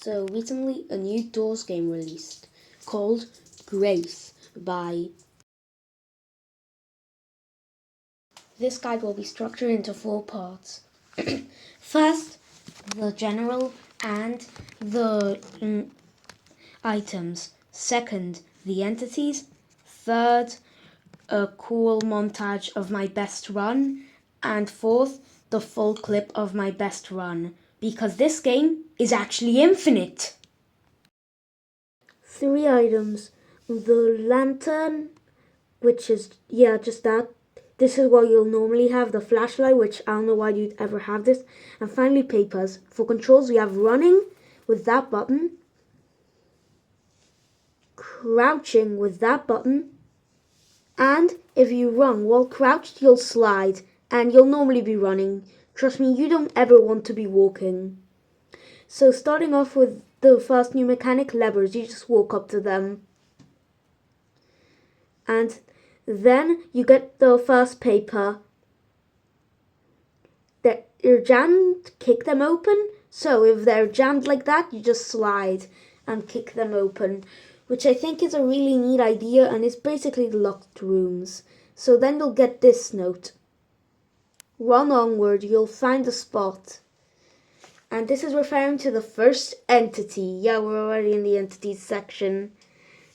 So recently a new Doors game released called Grace by... This guide will be structured into 4 parts. First, the general and the items. Second, the entities. Third, a cool montage of my best run. And fourth, the full clip of my best run. Because this game is actually infinite. 3 items. The lantern, which is, just that. This is what you'll normally have. The flashlight, which I don't know why you'd ever have this. And finally, papers. For controls, we have running with that button. Crouching with that button. And if you run while crouched, you'll slide. And you'll normally be running. Trust me, you don't ever want to be walking. So starting off with the first new mechanic, levers. You just walk up to them. And then you get the first paper. They're jammed, kick them open. So if they're jammed like that, you just slide and kick them open, which I think is a really neat idea, and it's basically locked rooms. So then you'll get this note. Run onward, you'll find a spot. And this is referring to the first entity. Yeah, we're already in the entities section.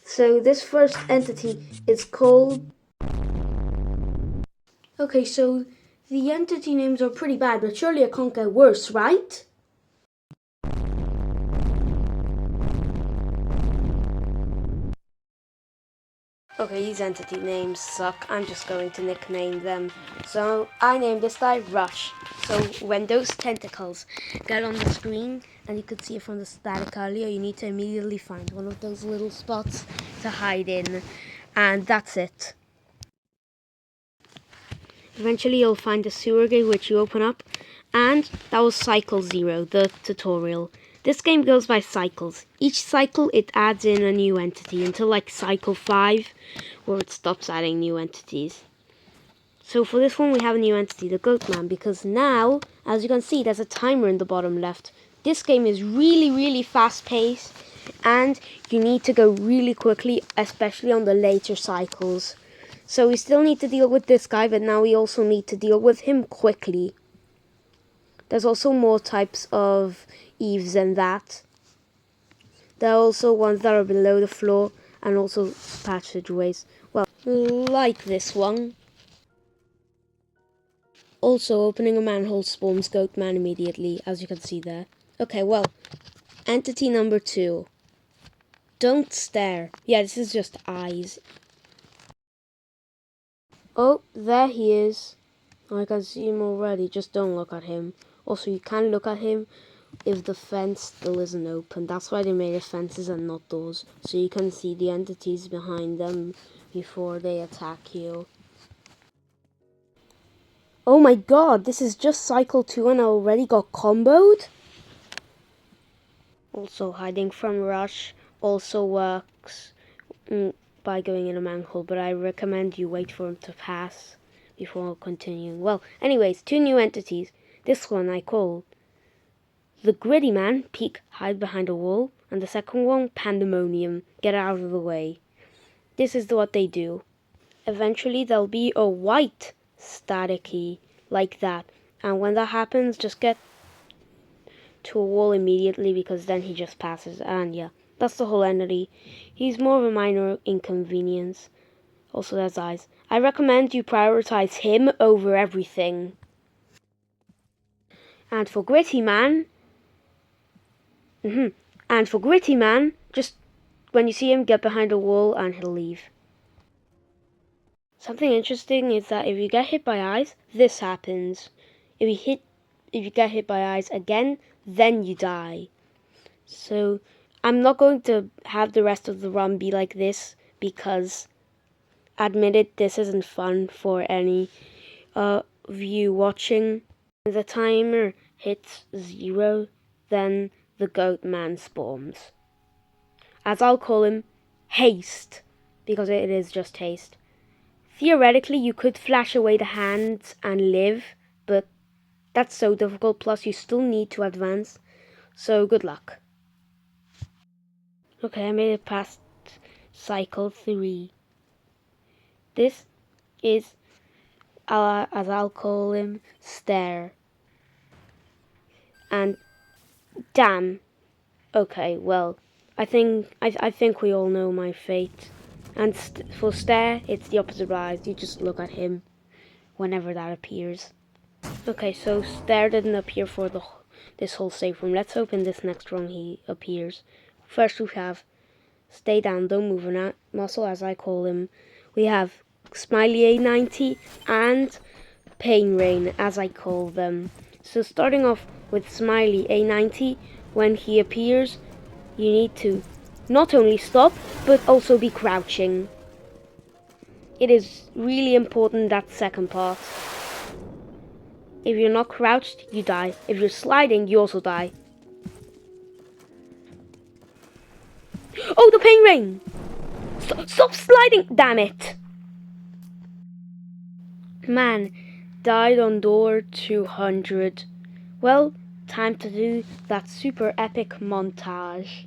So this first entity is called... Okay, so the entity names are pretty bad, but surely it can't get worse, right? Okay, these entity names suck. I'm just going to nickname them. So I named this guy Rush. So when those tentacles get on the screen, and you could see it from the static earlier, you need to immediately find one of those little spots to hide in. And that's it. Eventually you'll find a sewer gate which you open up, and that was Cycle 0, the tutorial. This game goes by cycles. Each cycle it adds in a new entity until like Cycle 5, where it stops adding new entities. So for this one we have a new entity, the Goat Man, because now, as you can see, there's a timer in the bottom left. This game is really fast paced, and you need to go really quickly, especially on the later cycles. So we still need to deal with this guy, but now we also need to deal with him quickly. There's also more types of eaves than that. There are also ones that are below the floor, and also passageways. Well, like this one. Also, opening a manhole spawns Goat Man immediately, as you can see there. Okay, well, entity number 2. Don't stare. Yeah, this is just eyes. Oh, there he is. I can see him already, just don't look at him. Also, you can look at him if the fence still isn't open. That's why they made it fences and not doors, so you can see the entities behind them before they attack you. Oh my god, this is just cycle 2 and I already got comboed? Also, hiding from Rush also works by going in a manhole, but I recommend you wait for him to pass before continuing. Well, anyways, 2 new entities. This one I call the Gritty Man, peek, hide behind a wall, and the second one, Pandemonium, get out of the way. This is what they do. Eventually there'll be a white static key, like that, and when that happens, just get to a wall immediately, because then he just passes, and yeah, that's the whole entity. He's more of a minor inconvenience. Also, there's eyes. I recommend you prioritize him over everything. And for Gritty Man, just when you see him, get behind a wall and he'll leave. Something interesting is that if you get hit by eyes, this happens. If you get hit by eyes again, then you die. So I'm not going to have the rest of the run be like this, because admitted this isn't fun for any of you watching. When the timer hits 0, then the Goat Man spawns. As I'll call him, Haste, because it is just haste. Theoretically, you could flash away the hands and live, but that's so difficult, plus you still need to advance, so good luck. Okay, I made it past cycle 3. This is, as I'll call him, Stair. And damn. Okay, well, I think we all know my fate. And for Stair, it's the opposite rise. You just look at him whenever that appears. Okay, so Stair didn't appear for this whole save room. Let's hope in this next run he appears. First we have Stay Down, Don't Move an Muscle, as I call him. We have Smiley A90 and Pain Rain, as I call them. So starting off with Smiley A90, when he appears, you need to not only stop, but also be crouching. It is really important, that second part. If you're not crouched, you die. If you're sliding, you also die. Oh, the Pain Rain! Stop sliding! Damn it! Man, died on door 200. Well, time to do that super epic montage.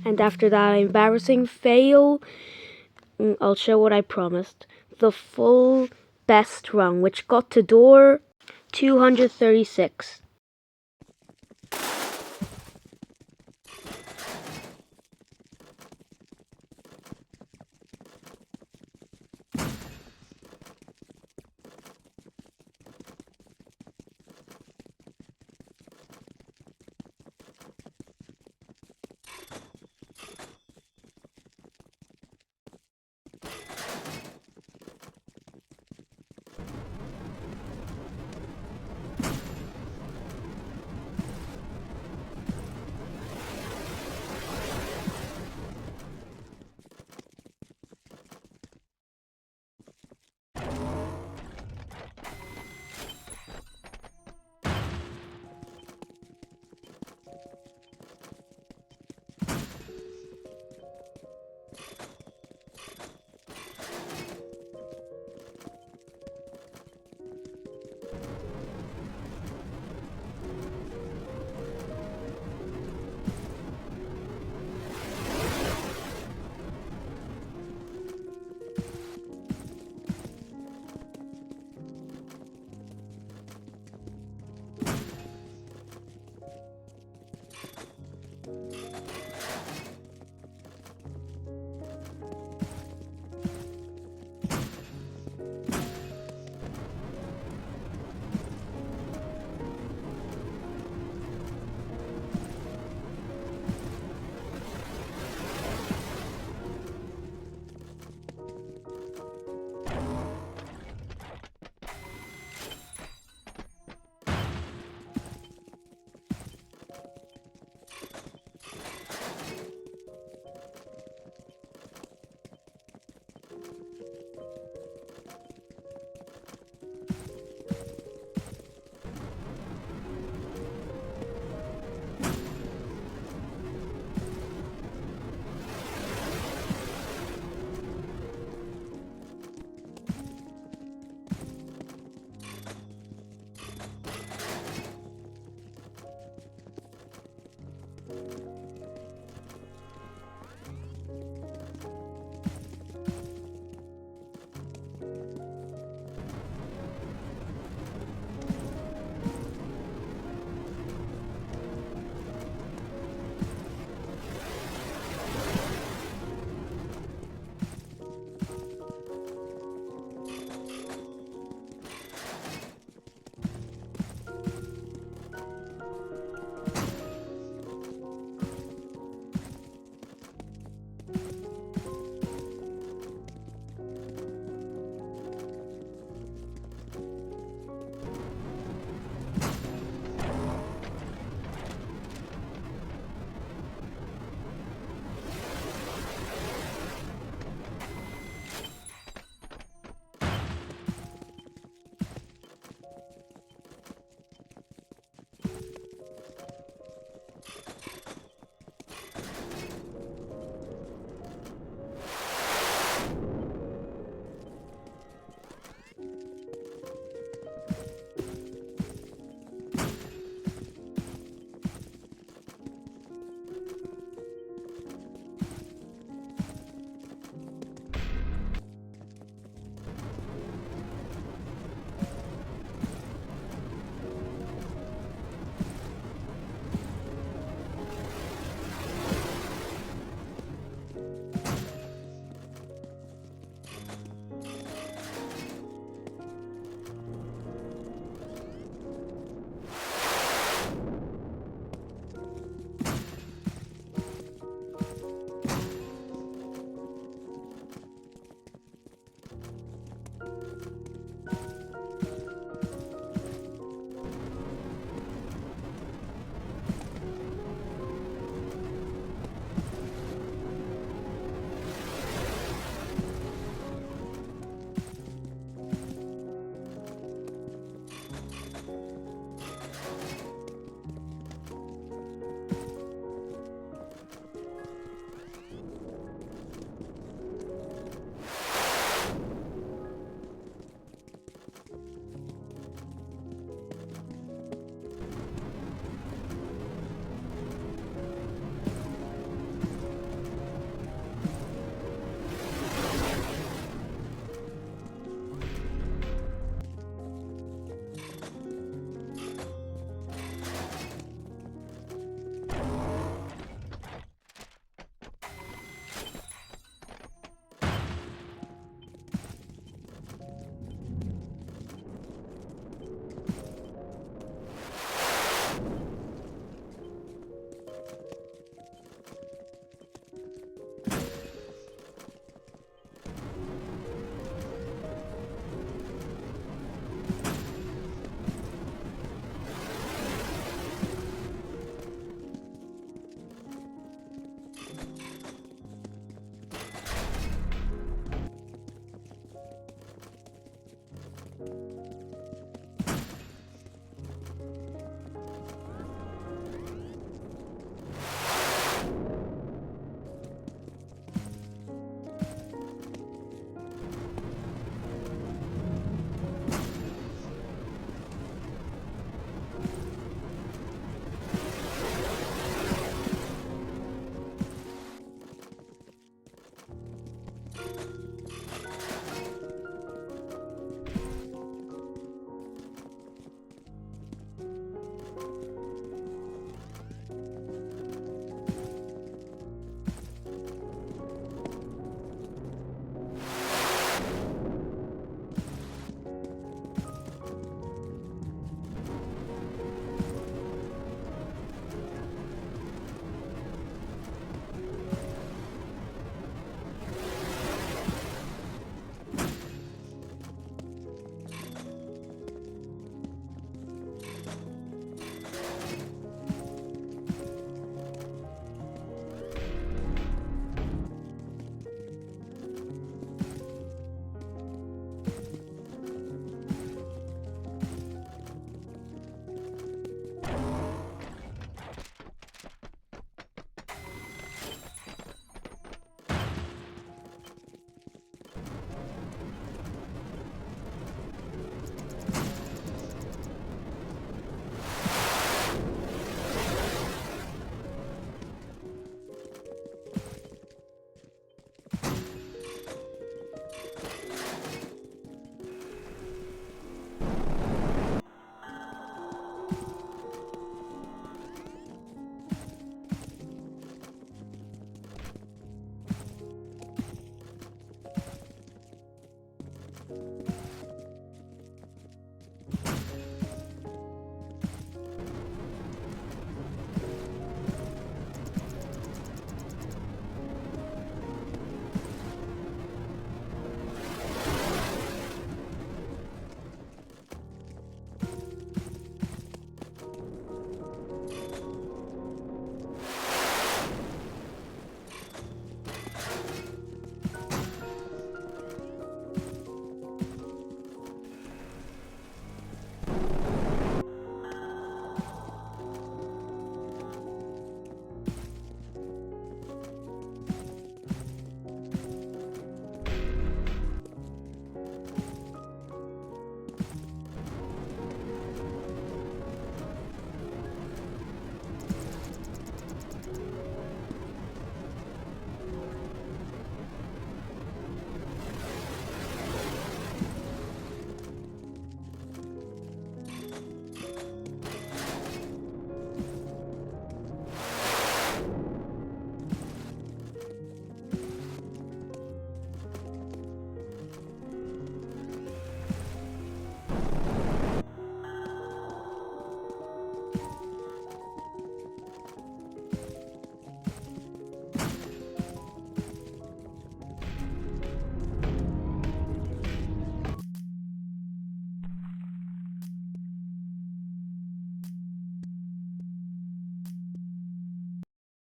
And after that embarrassing fail, I'll show what I promised. The full best run, which got to door 236.